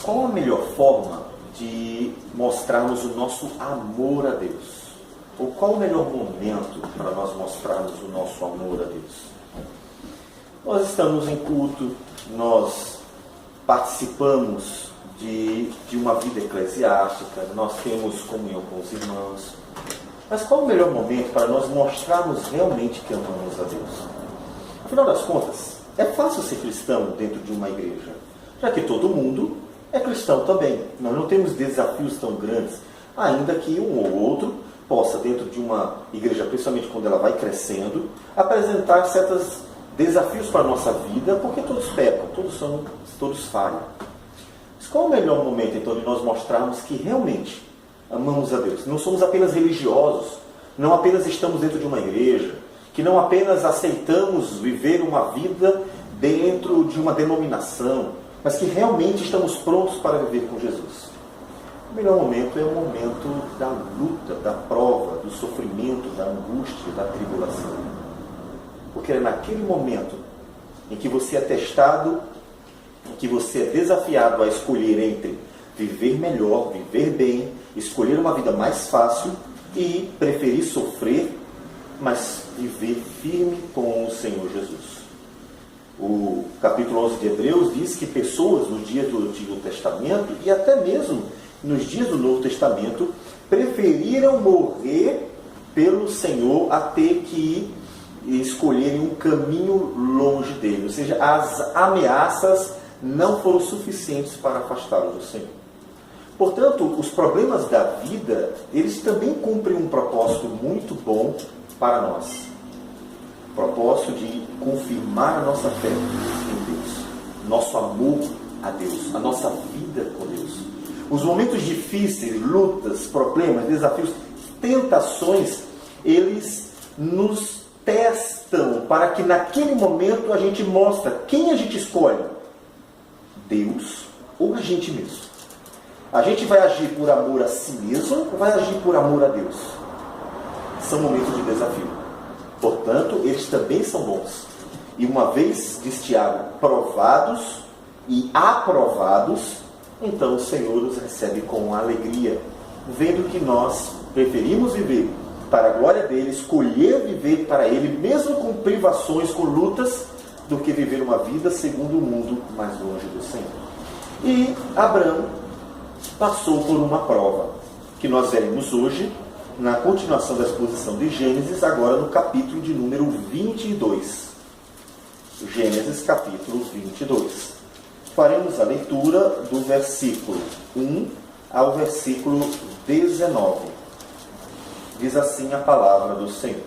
Qual a melhor forma de mostrarmos o nosso amor a Deus? Ou qual o melhor momento para nós mostrarmos o nosso amor a Deus? Nós estamos em culto, nós participamos de uma vida eclesiástica, nós temos comunhão com os irmãos. Mas qual o melhor momento para nós mostrarmos realmente que amamos a Deus? Afinal das contas, é fácil ser cristão dentro de uma igreja, já que todo mundo é cristão também. Nós não temos desafios tão grandes, ainda que um ou outro possa, dentro de uma igreja, principalmente quando ela vai crescendo, apresentar certos desafios para a nossa vida, porque todos pecam, todos falham. Mas qual o melhor momento, então, de nós mostrarmos que realmente amamos a Deus? Não somos apenas religiosos, não apenas estamos dentro de uma igreja, que não apenas aceitamos viver uma vida dentro de uma denominação, mas que realmente estamos prontos para viver com Jesus. O melhor momento é o momento da luta, da prova, do sofrimento, da angústia, da tribulação. Porque é naquele momento em que você é testado, em que você é desafiado a escolher entre viver melhor, viver bem, escolher uma vida mais fácil e preferir sofrer, mas viver firme com o Senhor Jesus. O capítulo 11 de Hebreus diz que pessoas nos dias do Antigo Testamento e até mesmo nos dias do Novo Testamento preferiram morrer pelo Senhor a ter que escolherem um caminho longe dele. Ou seja, as ameaças não foram suficientes para afastá-los do Senhor. Portanto, os problemas da vida, eles também cumprem um propósito muito bom para nós. O propósito de confirmar a nossa fé em Deus, nosso amor a Deus, a nossa vida com Deus. Os momentos difíceis, lutas, problemas, desafios, tentações, eles nos testam para que naquele momento a gente mostre quem a gente escolhe, Deus ou a gente mesmo. A gente vai agir por amor a si mesmo ou vai agir por amor a Deus? São momentos de desafio. Portanto, eles também são bons. E uma vez, diz Tiago, provados e aprovados, então o Senhor nos recebe com alegria, vendo que nós preferimos viver para a glória dele, escolher viver para ele, mesmo com privações, com lutas, do que viver uma vida segundo o mundo mais longe do Senhor. E Abraão passou por uma prova, que nós veremos hoje, na continuação da exposição de Gênesis, agora no capítulo de número 22. Gênesis, capítulo 22. Faremos a leitura do versículo 1 ao versículo 19. Diz assim a palavra do Senhor.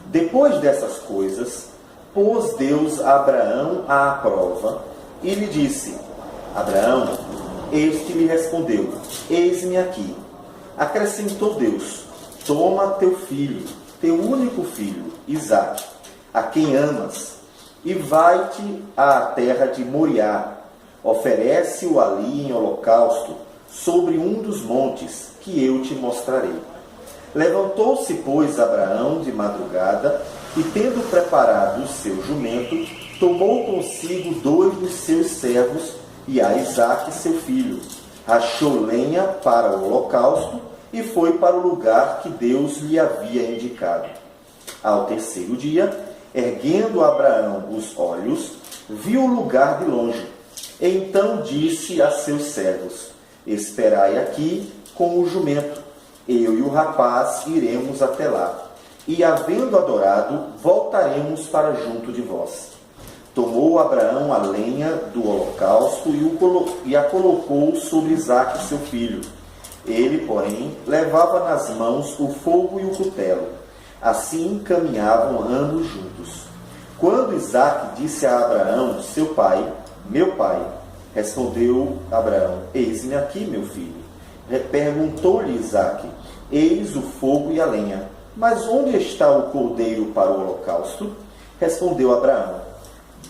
Depois dessas coisas, pôs Deus a Abraão à prova e lhe disse: Abraão, este lhe respondeu: Eis-me aqui. Acrescentou Deus: Toma teu filho, teu único filho, Isaque, a quem amas, e vai-te à terra de Moriá. Oferece-o ali em holocausto, sobre um dos montes que eu te mostrarei. Levantou-se, pois, Abraão de madrugada, e tendo preparado o seu jumento, tomou consigo 2 dos seus servos e a Isaque, seu filho. Rachou lenha para o holocausto e foi para o lugar que Deus lhe havia indicado. Ao terceiro dia, erguendo Abraão os olhos, viu o lugar de longe. Então disse a seus servos: Esperai aqui com o jumento, eu e o rapaz iremos até lá, e havendo adorado, voltaremos para junto de vós. Tomou Abraão a lenha do holocausto e a colocou sobre Isaque, seu filho. Ele, porém, levava nas mãos o fogo e o cutelo. Assim caminhavam ambos juntos. Quando Isaque disse a Abraão, seu pai: Meu pai, respondeu Abraão: Eis-me aqui, meu filho. Perguntou-lhe Isaque: Eis o fogo e a lenha, mas onde está o cordeiro para o holocausto? Respondeu Abraão: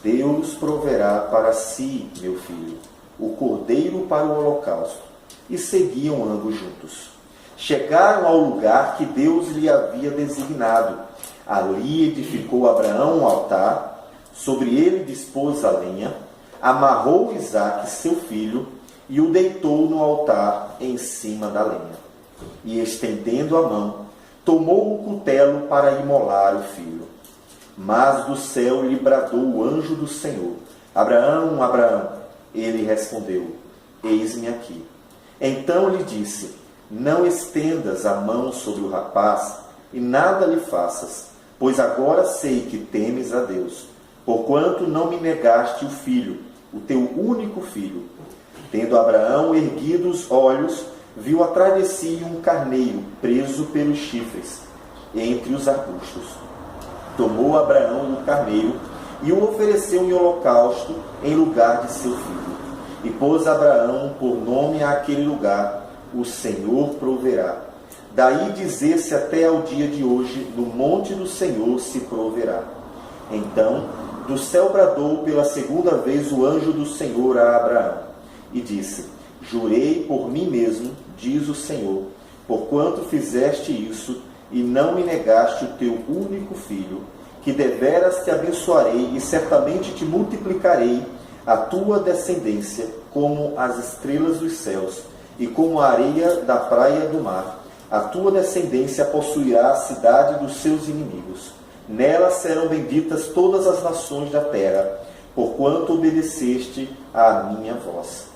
Deus proverá para si, meu filho, o cordeiro para o holocausto. E seguiam ambos juntos. Chegaram ao lugar que Deus lhe havia designado. Ali edificou Abraão um altar, sobre ele dispôs a lenha, amarrou Isaque, seu filho, e o deitou no altar em cima da lenha. E estendendo a mão, tomou o cutelo para imolar o filho. Mas do céu lhe bradou o anjo do Senhor: Abraão, Abraão. Ele respondeu: Eis-me aqui. Então lhe disse: Não estendas a mão sobre o rapaz e nada lhe faças, pois agora sei que temes a Deus, porquanto não me negaste o filho, o teu único filho. Tendo Abraão erguido os olhos, viu atrás de si um carneiro preso pelos chifres, entre os arbustos. Tomou Abraão o carneiro e o ofereceu em holocausto em lugar de seu filho. E pôs Abraão por nome àquele lugar: O Senhor proverá. Daí dizer-se até ao dia de hoje: No monte do Senhor se proverá. Então do céu bradou pela segunda vez o anjo do Senhor a Abraão, e disse: Jurei por mim mesmo, diz o Senhor, porquanto fizeste isso, e não me negaste o teu único filho, que deveras te abençoarei, e certamente te multiplicarei a tua descendência como as estrelas dos céus, e como a areia da praia do mar. A tua descendência possuirá a cidade dos seus inimigos. Nela serão benditas todas as nações da terra, porquanto obedeceste à minha voz.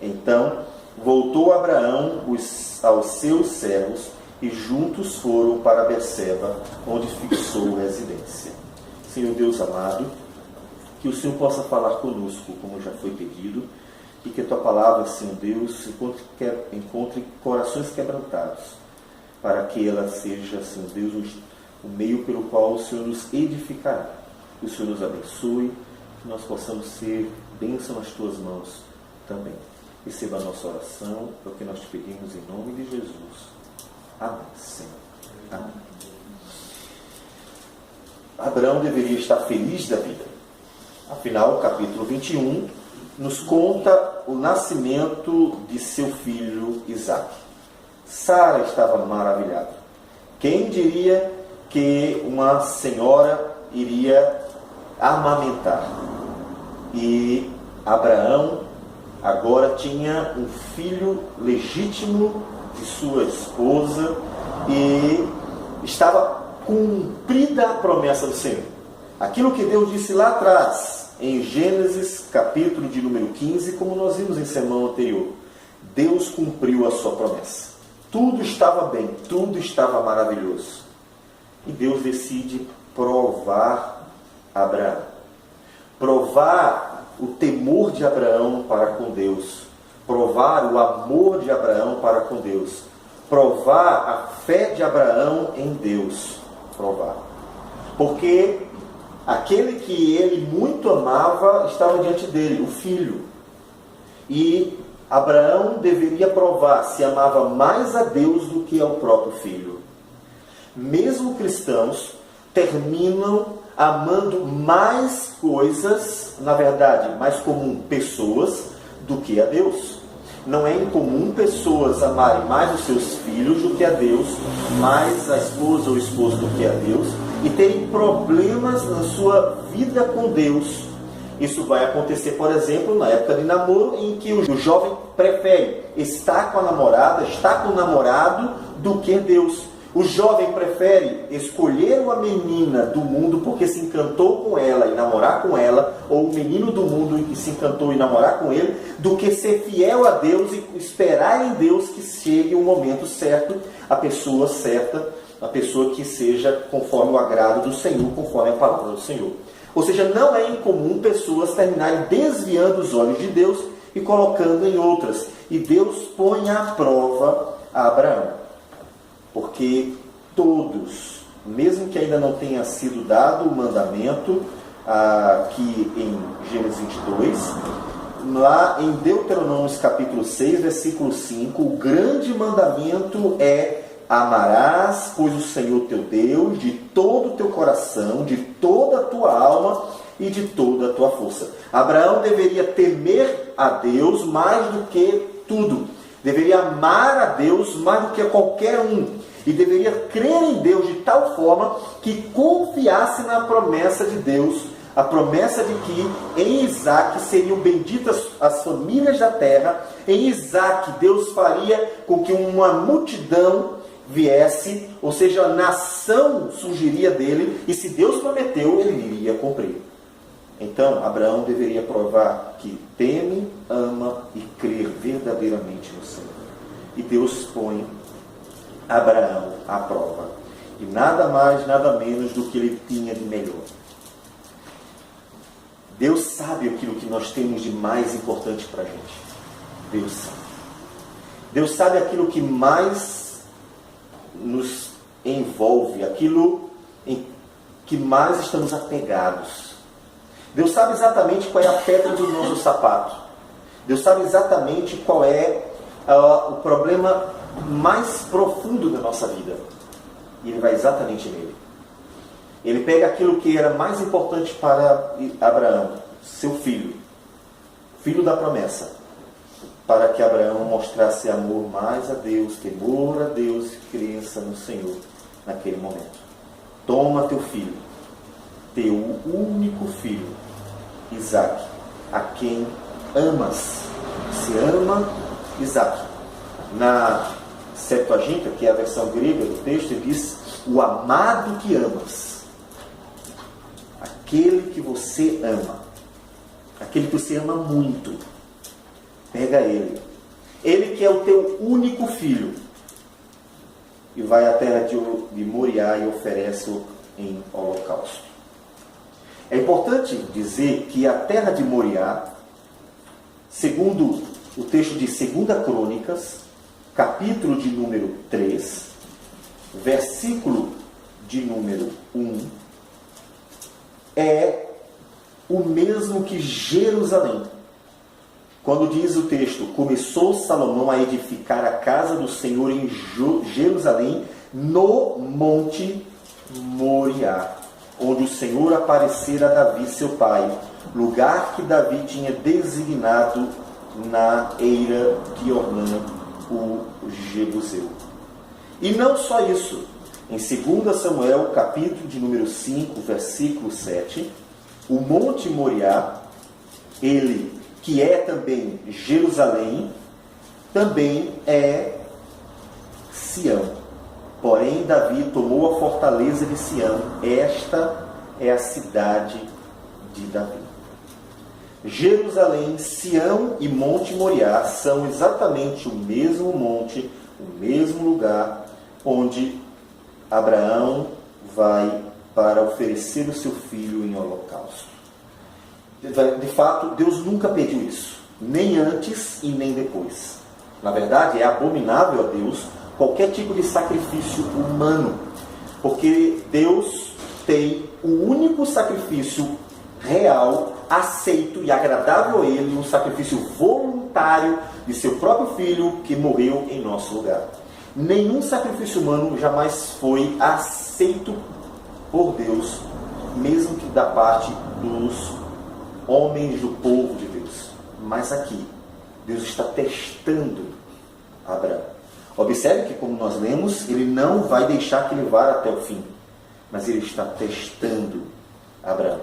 Então voltou Abraão aos seus servos, e juntos foram para Berseba, onde fixou residência. Senhor Deus amado, que o Senhor possa falar conosco, como já foi pedido, e que a Tua palavra, Senhor Deus, encontre corações quebrantados, para que ela seja, Senhor Deus, o meio pelo qual o Senhor nos edificará. Que o Senhor nos abençoe, que nós possamos ser bênção nas Tuas mãos também. Receba a nossa oração, é o que nós te pedimos em nome de Jesus. Amém, Senhor. Amém. Abraão deveria estar feliz da vida. Afinal, o capítulo 21 nos conta o nascimento de seu filho Isaque. Sara estava maravilhada. Quem diria que uma senhora iria amamentar? E Abraão agora tinha um filho legítimo de sua esposa e estava cumprida a promessa do Senhor. Aquilo que Deus disse lá atrás, em Gênesis, capítulo de número 15, como nós vimos em sermão anterior, Deus cumpriu a sua promessa. Tudo estava bem, tudo estava maravilhoso. E Deus decide provar Abraão. Provar o temor de Abraão para com Deus. Provar o amor de Abraão para com Deus. Provar a fé de Abraão em Deus. Provar. Porque aquele que ele muito amava estava diante dele, o filho. E Abraão deveria provar se amava mais a Deus do que ao próprio filho. Mesmo cristãos terminam amando mais coisas, na verdade, mais comum pessoas, do que a Deus. Não é incomum pessoas amarem mais os seus filhos do que a Deus, mais a esposa ou o esposo do que a Deus, e terem problemas na sua vida com Deus. Isso vai acontecer, por exemplo, na época de namoro, em que o jovem prefere estar com a namorada, estar com o namorado, do que Deus. O jovem prefere escolher uma menina do mundo porque se encantou com ela e namorar com ela, ou o menino do mundo que se encantou e namorar com ele, do que ser fiel a Deus e esperar em Deus que chegue o momento certo, a pessoa certa, a pessoa que seja conforme o agrado do Senhor, conforme a palavra do Senhor. Ou seja, não é incomum pessoas terminarem desviando os olhos de Deus e colocando em outras. E Deus põe à prova a Abraão. Porque todos, mesmo que ainda não tenha sido dado o mandamento, aqui em Gênesis 22, lá em Deuteronômio capítulo 6, versículo 5, o grande mandamento é: amarás, pois, o Senhor teu Deus de todo o teu coração, de toda a tua alma e de toda a tua força. Abraão deveria temer a Deus mais do que tudo. Deveria amar a Deus mais do que a qualquer um. E deveria crer em Deus de tal forma que confiasse na promessa de Deus a promessa de que em Isaac seriam benditas as famílias da terra. Em Isaac, Deus faria com que uma multidão viesse, ou seja, a nação surgiria dele, e se Deus prometeu, ele iria cumprir. Então, Abraão deveria provar que teme, ama e crer verdadeiramente no Senhor. E Deus põe Abraão à prova. E nada mais, nada menos do que ele tinha de melhor. Deus sabe aquilo que nós temos de mais importante para a gente. Deus sabe. Deus sabe aquilo que mais nos envolve, aquilo em que mais estamos apegados. Deus sabe exatamente qual é a pedra do nosso sapato. Deus sabe exatamente qual é o problema mais profundo da nossa vida. E Ele vai exatamente nele. Ele pega aquilo que era mais importante para Abraão, seu filho, filho da promessa, para que Abraão mostrasse amor mais a Deus, temor a Deus e crença no Senhor naquele momento. Toma teu filho, teu único filho, Isaac, a quem amas. Se ama Isaac. Na Septuaginta, que é a versão grega do texto, ele diz: o amado que amas. Aquele que você ama. Aquele que você ama muito. Pega ele. Ele que é o teu único filho. E vai à terra de Moriá e oferece-o em holocausto. É importante dizer que a terra de Moriá, segundo o texto de 2 Crônicas, capítulo de número 3, versículo de número 1, é o mesmo que Jerusalém. Quando diz o texto: começou Salomão a edificar a casa do Senhor em Jerusalém, no monte Moriá, onde o Senhor aparecera a Davi, seu pai, lugar que Davi tinha designado na eira de Ornã, o Jebuseu. E não só isso. Em 2 Samuel, capítulo de número 5, versículo 7, o Monte Moriá, ele que é também Jerusalém, também é Sião. Porém, Davi tomou a fortaleza de Sião. Esta é a cidade de Davi. Jerusalém, Sião e Monte Moriá são exatamente o mesmo monte, o mesmo lugar onde Abraão vai para oferecer o seu filho em holocausto. De fato, Deus nunca pediu isso, nem antes e nem depois. Na verdade, é abominável a Deus qualquer tipo de sacrifício humano, porque Deus tem o único sacrifício real, aceito e agradável a Ele, um sacrifício voluntário de seu próprio filho que morreu em nosso lugar. Nenhum sacrifício humano jamais foi aceito por Deus, mesmo que da parte dos homens do povo de Deus. Mas aqui, Deus está testando Abraão. Observe que, como nós lemos, ele não vai deixar que ele vá até o fim, mas ele está testando Abraão.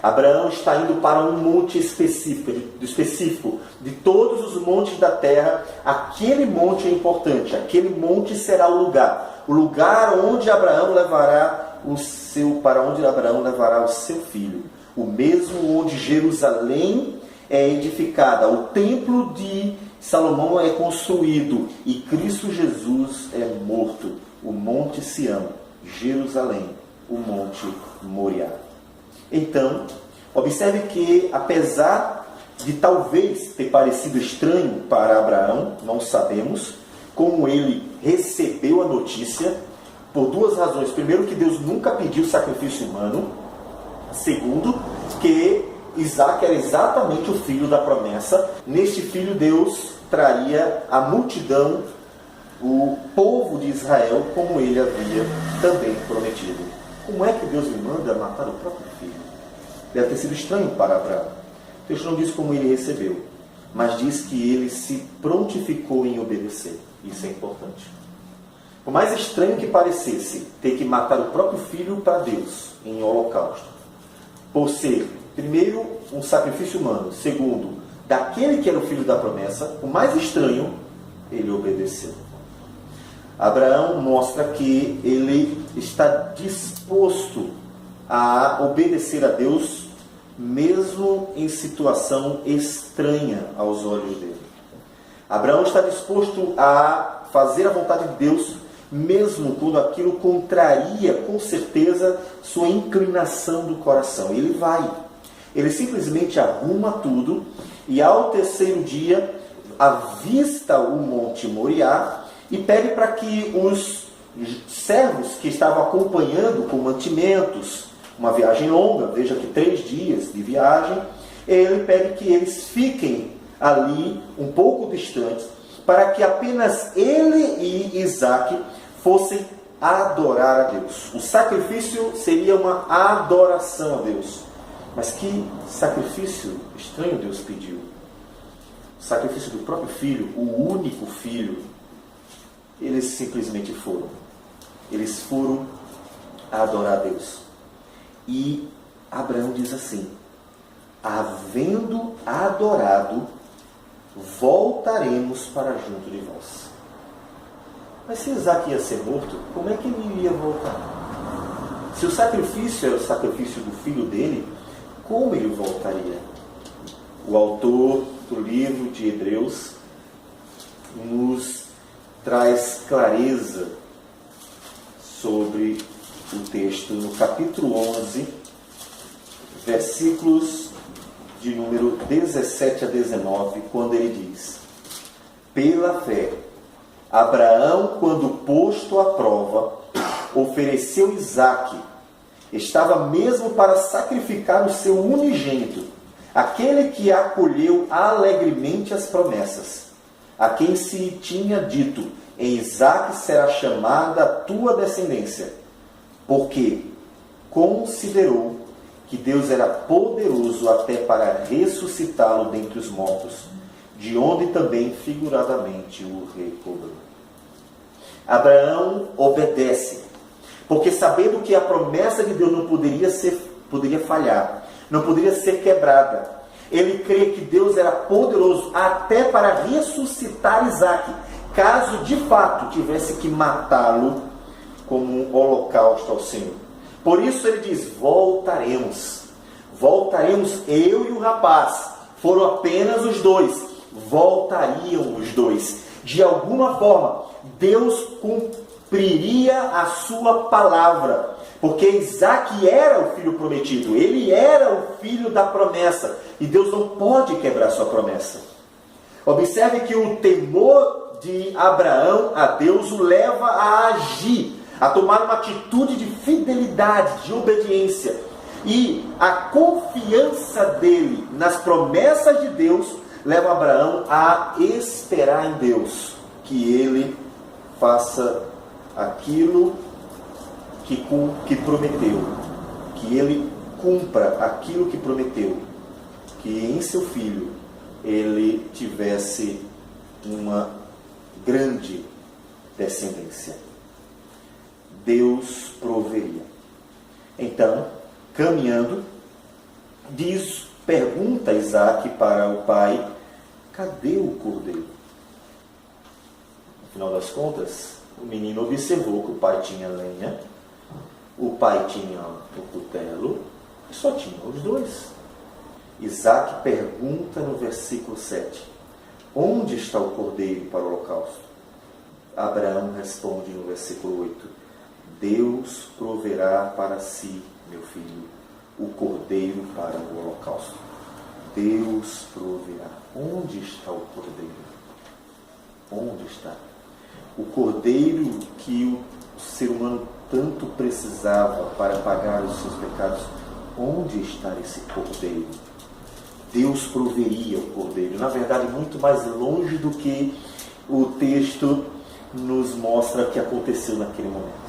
Abraão está indo para um monte específico. De todos os montes da terra, aquele monte é importante. Aquele monte será o lugar onde Abraão levará para onde Abraão levará o seu filho. O mesmo onde Jerusalém é edificada, o templo de Salomão é construído e Cristo Jesus é morto. O Monte Sião, Jerusalém, o Monte Moriá. Então, observe que, apesar de talvez ter parecido estranho para Abraão, não sabemos como ele recebeu a notícia, por duas razões. Primeiro, que Deus nunca pediu sacrifício humano. Segundo, que Isaac era exatamente o filho da promessa. Neste filho, Deus traria a multidão, o povo de Israel, como ele havia também prometido. Como é que Deus lhe manda matar o próprio filho? Deve ter sido estranho para Abraão. O texto não diz como ele recebeu, mas diz que ele se prontificou em obedecer. Isso é importante. Por mais estranho que parecesse ter que matar o próprio filho para Deus em holocausto, por ser, primeiro, um sacrifício humano, segundo, daquele que era o filho da promessa, o mais estranho, ele obedeceu. Abraão mostra que ele está disposto a obedecer a Deus, mesmo em situação estranha aos olhos dele. Abraão está disposto a fazer a vontade de Deus, mesmo quando aquilo contraria, com certeza, sua inclinação do coração. Ele vai. Ele simplesmente arruma tudo e, ao terceiro dia, avista o Monte Moriá e pede para que os servos que estavam acompanhando com mantimentos, uma viagem longa, veja que 3 dias de viagem, ele pede que eles fiquem ali um pouco distantes, para que apenas ele e Isaac fossem adorar a Deus. O sacrifício seria uma adoração a Deus. Mas que sacrifício estranho Deus pediu. O sacrifício do próprio filho, o único filho. Eles simplesmente foram. Eles foram adorar a Deus. E Abraão diz assim: havendo adorado, voltaremos para junto de vós. Mas se Isaac ia ser morto, como é que ele iria voltar? Se o sacrifício era o sacrifício do filho dele, como ele voltaria? O autor do livro de Hebreus nos traz clareza sobre o texto no capítulo 11, versículos de número 17 a 19, quando ele diz: pela fé, Abraão, quando posto à prova, ofereceu Isaque. Estava mesmo para sacrificar o seu unigênito, aquele que acolheu alegremente as promessas, a quem se tinha dito: em Isaque será chamada a tua descendência, porque considerou que Deus era poderoso até para ressuscitá-lo dentre os mortos, de onde também figuradamente o recobrou. Abraão obedece, porque sabendo que a promessa de Deus não poderia falhar, não poderia ser quebrada, ele crê que Deus era poderoso até para ressuscitar Isaque, caso de fato tivesse que matá-lo como um holocausto ao Senhor. Por isso ele diz: voltaremos, eu e o rapaz. Foram apenas os dois, voltariam os dois. De alguma forma, Deus cumpriria a sua palavra, porque Isaque era o filho prometido, ele era o filho da promessa, e Deus não pode quebrar sua promessa. Observe que o temor de Abraão a Deus o leva a agir, a tomar uma atitude de fidelidade, de obediência. E a confiança dele nas promessas de Deus leva Abraão a esperar em Deus que ele faça aquilo que prometeu, que ele cumpra aquilo que prometeu, que em seu filho ele tivesse uma grande descendência. Deus proveria. Então, caminhando, pergunta Isaque para o pai: cadê o cordeiro? No final das contas, o menino observou que o pai tinha lenha, o pai tinha o cutelo, e só tinha os dois. Isaque pergunta no versículo 7: onde está o cordeiro para o holocausto? Abraão responde no versículo 8: Deus proverá para si, meu filho, o cordeiro para o holocausto. Deus proverá. Onde está o cordeiro? Onde está? O cordeiro que o ser humano tanto precisava para pagar os seus pecados. Onde está esse cordeiro? Deus proveria o cordeiro. Na verdade, muito mais longe do que o texto nos mostra que aconteceu naquele momento.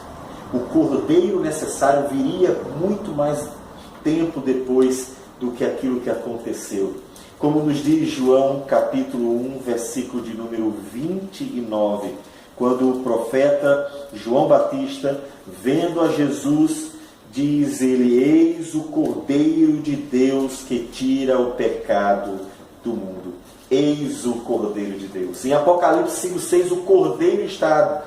O cordeiro necessário viria muito mais tempo depois do que aquilo que aconteceu. Como nos diz João capítulo 1, versículo de número 29, quando o profeta João Batista, vendo a Jesus diz ele: eis o Cordeiro de Deus que tira o pecado do mundo. Eis o Cordeiro de Deus. Em Apocalipse 5:6, o Cordeiro está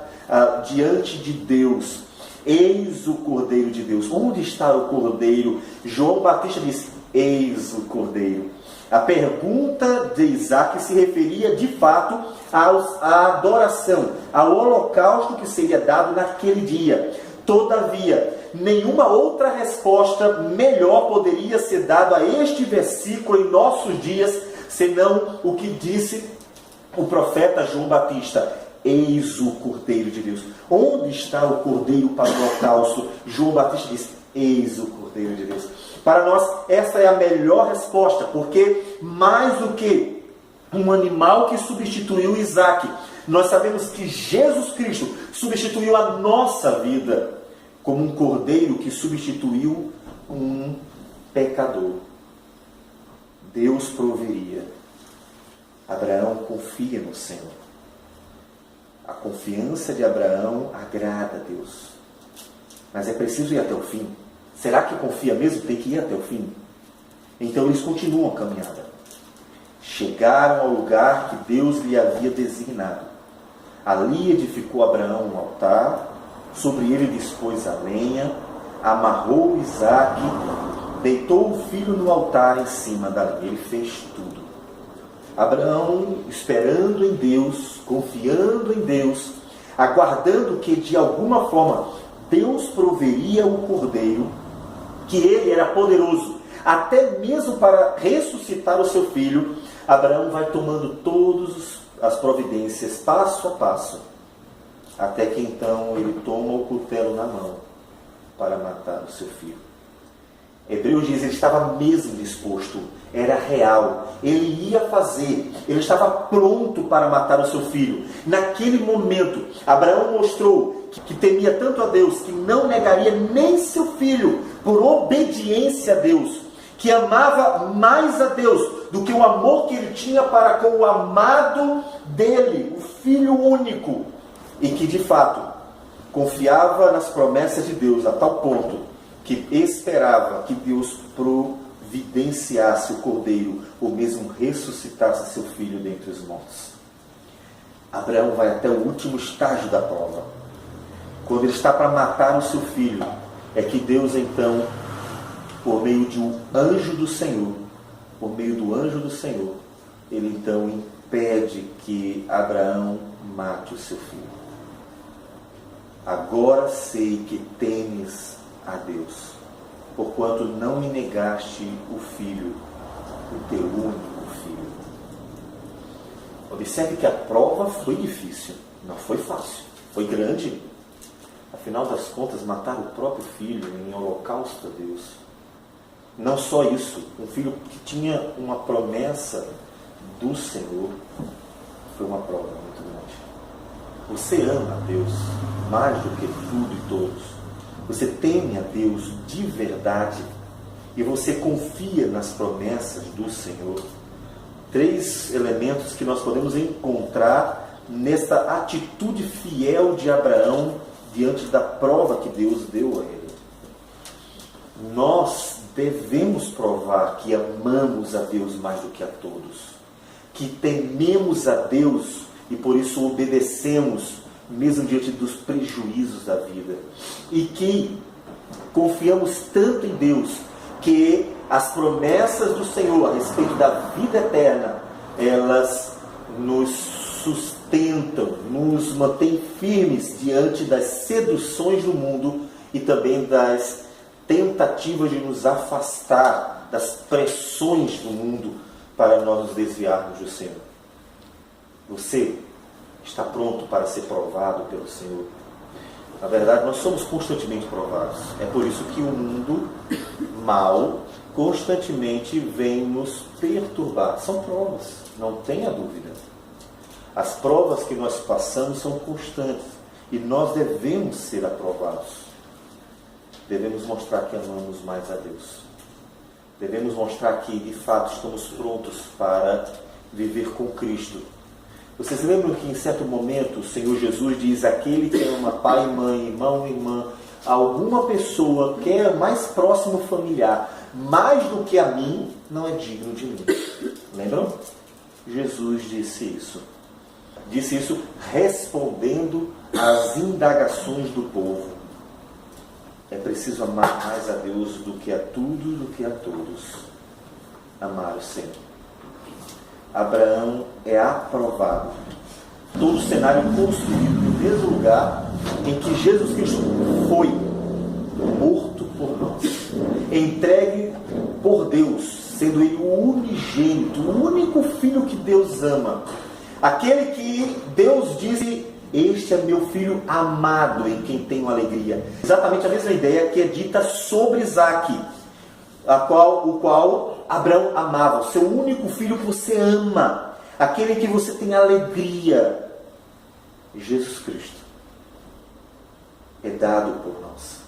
diante de Deus. Eis o Cordeiro de Deus. Onde está o Cordeiro? João Batista diz: eis o Cordeiro. A pergunta de Isaac se referia de fato à adoração, ao holocausto que seria dado naquele dia. Todavia, nenhuma outra resposta melhor poderia ser dada a este versículo em nossos dias, senão o que disse o profeta João Batista: eis o Cordeiro de Deus. Onde está o Cordeiro para o holocausto? João Batista diz: eis o Cordeiro de Deus. Para nós, essa é a melhor resposta, porque mais do que um animal que substituiu Isaac, nós sabemos que Jesus Cristo substituiu a nossa vida como um cordeiro que substituiu um pecador. Deus proveria. Abraão confia no Senhor. A confiança de Abraão agrada a Deus. Mas é preciso ir até o fim. Será que confia mesmo? Tem que ir até o fim. Então eles continuam a caminhada. Chegaram ao lugar que Deus lhe havia designado. Ali edificou Abraão um altar, sobre ele dispôs a lenha, amarrou Isaque, deitou o filho no altar em cima da lenha. Ele fez tudo. Abraão, esperando em Deus, confiando em Deus, aguardando que de alguma forma Deus proveria o cordeiro, que ele era poderoso, até mesmo para ressuscitar o seu filho. Abraão vai tomando todas as providências, passo a passo, até que então ele toma o cutelo na mão para matar o seu filho. Hebreus diz, ele estava mesmo disposto, era real, ele ia fazer, ele estava pronto para matar o seu filho. Naquele momento, Abraão mostrou que temia tanto a Deus, que não negaria nem seu filho, por obediência a Deus, que amava mais a Deus do que o amor que ele tinha para com o amado dele, o filho único, e que de fato confiava nas promessas de Deus a tal ponto que esperava que Deus providenciasse o cordeiro, ou mesmo ressuscitasse seu filho dentre os mortos. Abraão vai até o último estágio da prova. Quando ele está para matar o seu filho, é que Deus então, por meio de um anjo do Senhor, ele então impede que Abraão mate o seu filho. Agora sei que temes a Deus, porquanto não me negaste o filho, o teu único filho. Observe que a prova foi difícil, não foi fácil, foi grande. Afinal das contas, matar o próprio filho em holocausto a Deus. Não só isso, um filho que tinha uma promessa do Senhor, foi uma prova muito grande. Você ama a Deus mais do que tudo e todos. Você teme a Deus de verdade e você confia nas promessas do Senhor. 3 elementos que nós podemos encontrar nesta atitude fiel de Abraão diante da prova que Deus deu a ele. Nós devemos provar que amamos a Deus mais do que a todos, que tememos a Deus e por isso obedecemos mesmo diante dos prejuízos da vida, e que confiamos tanto em Deus que as promessas do Senhor a respeito da vida eterna, elas nos sustentam, nos mantêm firmes diante das seduções do mundo e também das tentativas de nos afastar das pressões do mundo para nós nos desviarmos do Senhor. Você está pronto para ser provado pelo Senhor? Na verdade, nós somos constantemente provados. É por isso que o mundo mal constantemente vem nos perturbar. São provas, não tenha dúvida. As provas que nós passamos são constantes e nós devemos ser aprovados. Devemos mostrar que amamos mais a Deus. Devemos mostrar que, de fato, estamos prontos para viver com Cristo. Vocês lembram que, em certo momento, o Senhor Jesus diz: aquele que ama pai, mãe, irmão e irmã, alguma pessoa que é mais próximo familiar, mais do que a mim, não é digno de mim. Lembram? Jesus disse isso. Disse isso respondendo às indagações do povo. É preciso amar mais a Deus do que a tudo, do que a todos. Amar o Senhor. Abraão é aprovado. Todo o cenário construído no mesmo lugar em que Jesus Cristo foi morto por nós, entregue por Deus, sendo Ele o unigênito, o único Filho que Deus ama, aquele que Deus disse: este é meu Filho amado, em quem tenho alegria. Exatamente a mesma ideia que é dita sobre Isaque, o qual Abraão amava, o seu único filho que você ama, aquele que você tem alegria. Jesus Cristo é dado por nós.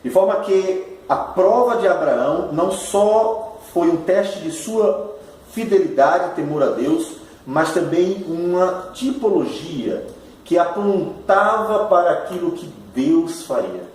De forma que a prova de Abraão não só foi um teste de sua fidelidade e temor a Deus, mas também uma tipologia que apontava para aquilo que Deus faria.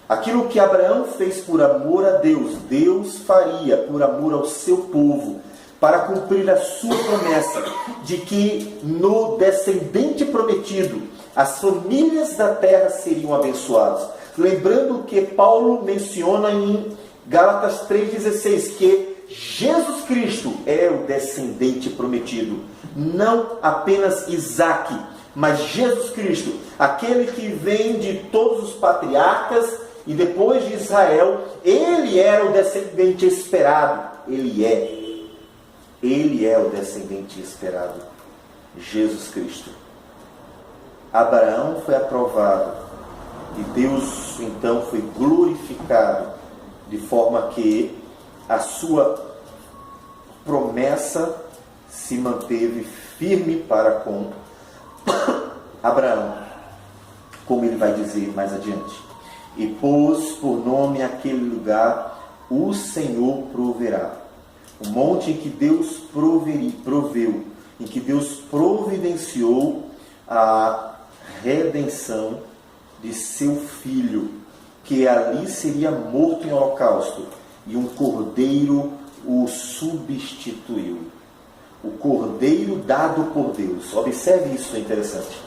Aquilo que Abraão fez por amor a Deus, Deus faria por amor ao seu povo, para cumprir a sua promessa de que no descendente prometido as famílias da terra seriam abençoadas. Lembrando que Paulo menciona em Gálatas 3,16 que Jesus Cristo é o descendente prometido, não apenas Isaque, mas Jesus Cristo, aquele que vem de todos os patriarcas e depois de Israel. Ele era o descendente esperado. Ele é o descendente esperado, Jesus Cristo. Abraão foi aprovado e Deus então foi glorificado, de forma que a sua promessa se manteve firme para com Abraão, como ele vai dizer mais adiante. E pôs por nome aquele lugar: o Senhor proverá. O monte em que Deus proveu, em que Deus providenciou a redenção de seu filho, que ali seria morto em holocausto, e um cordeiro o substituiu. O cordeiro dado por Deus. Observe isso, é interessante.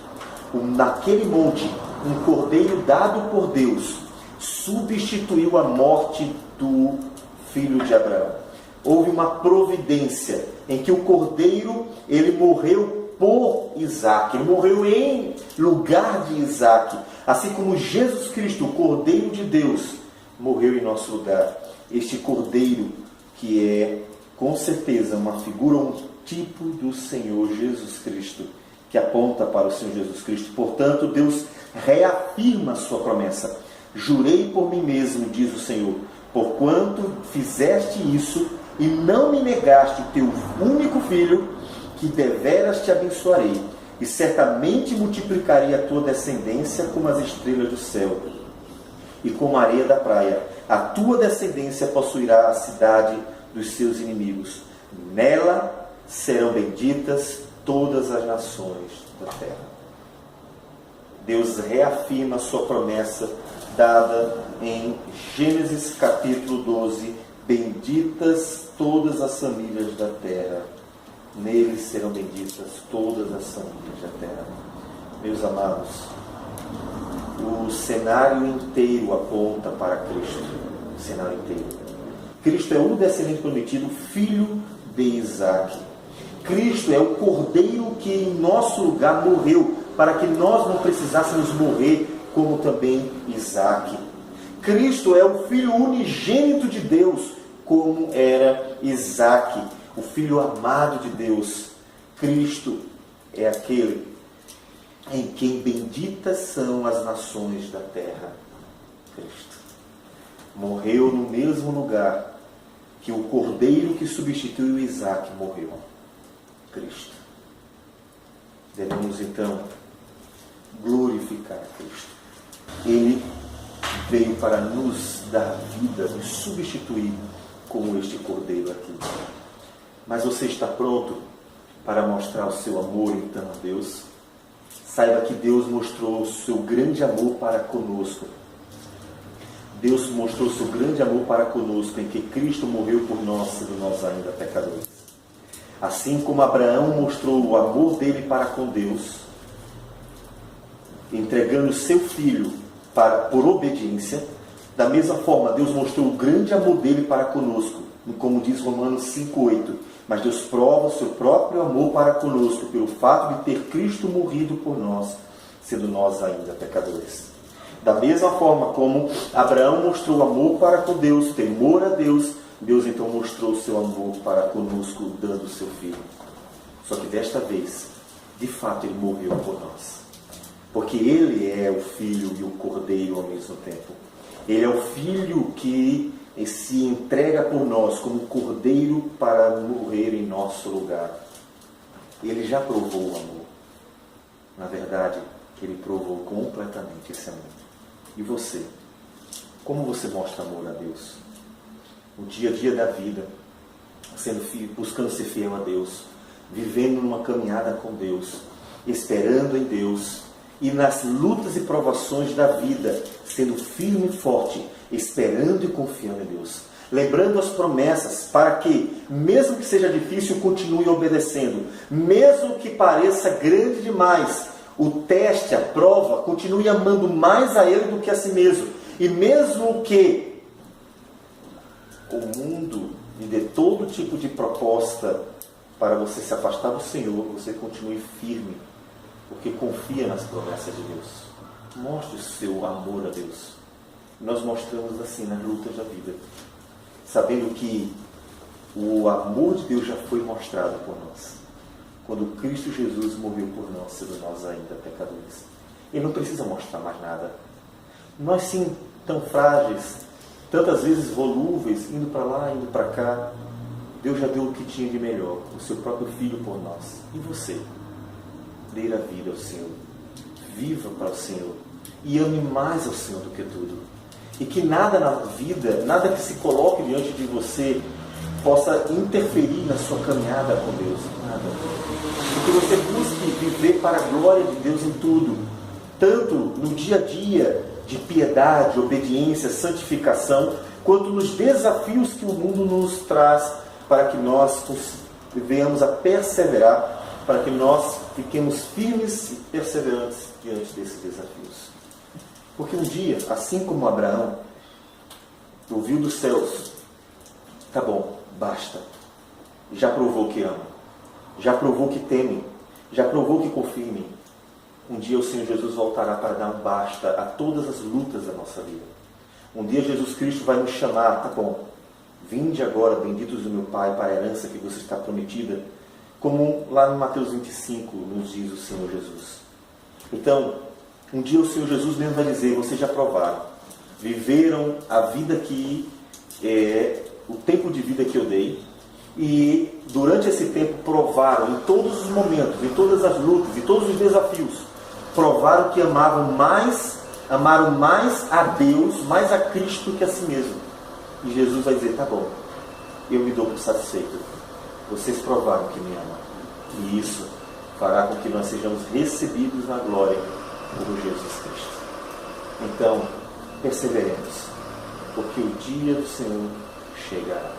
Naquele monte, um cordeiro dado por Deus substituiu a morte do filho de Abraão. Houve uma providência em que o cordeiro, ele morreu por Isaque, ele morreu em lugar de Isaque, assim como Jesus Cristo, o Cordeiro de Deus, morreu em nosso lugar. Este cordeiro, que é com certeza uma figura, um tipo do Senhor Jesus Cristo, que aponta para o Senhor Jesus Cristo. Portanto, Deus reafirma a sua promessa. Jurei por mim mesmo, diz o Senhor, porquanto fizeste isso e não me negaste o teu único filho, que deveras te abençoarei, e certamente multiplicarei a tua descendência como as estrelas do céu e como a areia da praia. A tua descendência possuirá a cidade dos seus inimigos. Nela serão benditas todas as nações da terra. Deus reafirma a sua promessa dada em Gênesis capítulo 12. Benditas todas as famílias da terra. Neles serão benditas todas as famílias da terra. Meus amados, o cenário inteiro aponta para Cristo. O cenário inteiro. Cristo é o descendente prometido, filho de Isaque. Cristo é o cordeiro que em nosso lugar morreu, para que nós não precisássemos morrer, como também Isaque. Cristo é o Filho unigênito de Deus, como era Isaque, o Filho amado de Deus. Cristo é aquele em quem benditas são as nações da terra. Cristo morreu no mesmo lugar que o cordeiro que substituiu Isaque morreu. Cristo. Devemos então glorificar Cristo. Ele veio para nos dar vida, nos substituir como este cordeiro aqui. Mas você está pronto para mostrar o seu amor então a Deus? Saiba que Deus mostrou o seu grande amor para conosco Deus mostrou seu grande amor para conosco, em que Cristo morreu por nós, sendo nós ainda pecadores. Assim como Abraão mostrou o amor dele para com Deus, entregando seu filho por obediência, da mesma forma Deus mostrou o grande amor dele para conosco, como diz Romanos 5,8. Mas Deus prova o seu próprio amor para conosco pelo fato de ter Cristo morrido por nós, sendo nós ainda pecadores. Da mesma forma como Abraão mostrou amor para com Deus, temor a Deus, Deus então mostrou o seu amor para conosco, dando o seu Filho. Só que desta vez, de fato, Ele morreu por nós. Porque Ele é o Filho e o Cordeiro ao mesmo tempo. Ele é o Filho que se entrega por nós como um Cordeiro para morrer em nosso lugar. Ele já provou o amor. Na verdade, Ele provou completamente esse amor. E você? Como você mostra amor a Deus? No dia a dia da vida, buscando ser fiel a Deus, vivendo numa caminhada com Deus, esperando em Deus, e nas lutas e provações da vida, sendo firme e forte, esperando e confiando em Deus. Lembrando as promessas, para que, mesmo que seja difícil, continue obedecendo. Mesmo que pareça grande demais, o teste, a prova, continue amando mais a Ele do que a si mesmo. E mesmo que o mundo lhe dê todo tipo de proposta para você se afastar do Senhor, você continue firme, porque confia nas promessas de Deus. Mostre o seu amor a Deus. Nós mostramos assim nas lutas da vida, sabendo que o amor de Deus já foi mostrado por nós. Quando Cristo Jesus morreu por nós, sendo nós ainda pecadores. Ele não precisa mostrar mais nada. Nós sim, tão frágeis, tantas vezes volúveis, indo para lá, indo para cá. Deus já deu o que tinha de melhor, o seu próprio Filho por nós. E você? Dê a vida ao Senhor. Viva para o Senhor. E ame mais ao Senhor do que tudo. E que nada na vida, nada que se coloque diante de você, possa interferir na sua caminhada com Deus. Nada. Que você busque viver para a glória de Deus em tudo. Tanto no dia a dia de piedade, obediência, santificação, quanto nos desafios que o mundo nos traz, para que nós venhamos a perseverar, para que nós fiquemos firmes e perseverantes diante desses desafios. Porque um dia, assim como Abraão ouviu dos céus, tá bom, basta. Já provou que ama. Já provou que teme. Já provou que confia em mim. Um dia o Senhor Jesus voltará para dar um basta a todas as lutas da nossa vida. Um dia Jesus Cristo vai nos chamar, tá bom, vinde agora, benditos do meu Pai, para a herança que você está prometida, como lá no Mateus 25 nos diz o Senhor Jesus. Então, um dia o Senhor Jesus mesmo vai dizer, vocês já provaram, viveram a vida que o tempo de vida que eu dei, e durante esse tempo provaram em todos os momentos, em todas as lutas, em todos os desafios, provaram que amaram mais a Deus, mais a Cristo que a si mesmo. E Jesus vai dizer, tá bom, eu me dou por satisfeito. Vocês provaram que me amam. E isso fará com que nós sejamos recebidos na glória por Jesus Cristo. Então, perseveremos, porque o dia do Senhor chegará.